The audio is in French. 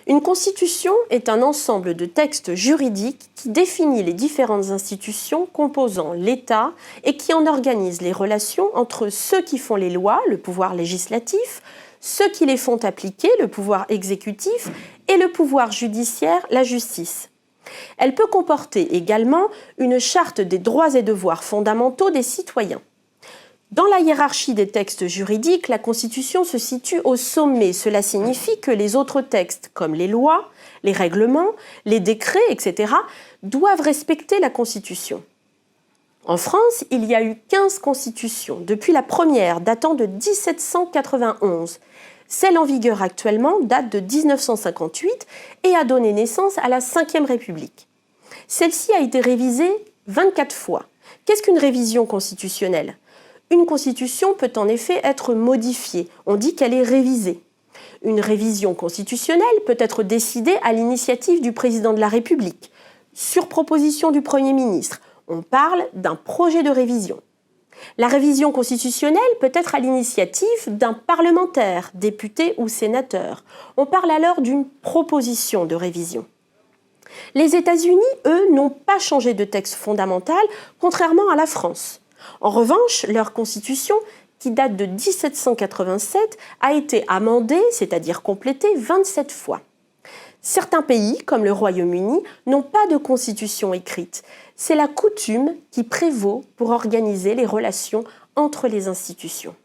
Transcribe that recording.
Une constitution est un ensemble de textes juridiques qui définit les différentes institutions composant l'État et qui en organise les relations entre ceux qui font les lois, le pouvoir législatif, ceux qui les font appliquer, le pouvoir exécutif, et le pouvoir judiciaire, la justice. Elle peut comporter également une charte des droits et devoirs fondamentaux des citoyens. Dans la hiérarchie des textes juridiques, la Constitution se situe au sommet. Cela signifie que les autres textes, comme les lois, les règlements, les décrets, etc., doivent respecter la Constitution. En France, il y a eu 15 constitutions, depuis la première datant de 1791. Celle en vigueur actuellement date de 1958 et a donné naissance à la Ve République. Celle-ci a été révisée 24 fois. Qu'est-ce qu'une révision constitutionnelle ? Une constitution peut en effet être modifiée. On dit qu'elle est révisée. Une révision constitutionnelle peut être décidée à l'initiative du président de la République, sur proposition du Premier ministre. On parle d'un projet de révision. La révision constitutionnelle peut être à l'initiative d'un parlementaire, député ou sénateur. On parle alors d'une proposition de révision. Les États-Unis, eux, n'ont pas changé de texte fondamental, contrairement à la France. En revanche, leur constitution, qui date de 1787, a été amendée, c'est-à-dire complétée, 27 fois. Certains pays, comme le Royaume-Uni, n'ont pas de constitution écrite. C'est la coutume qui prévaut pour organiser les relations entre les institutions.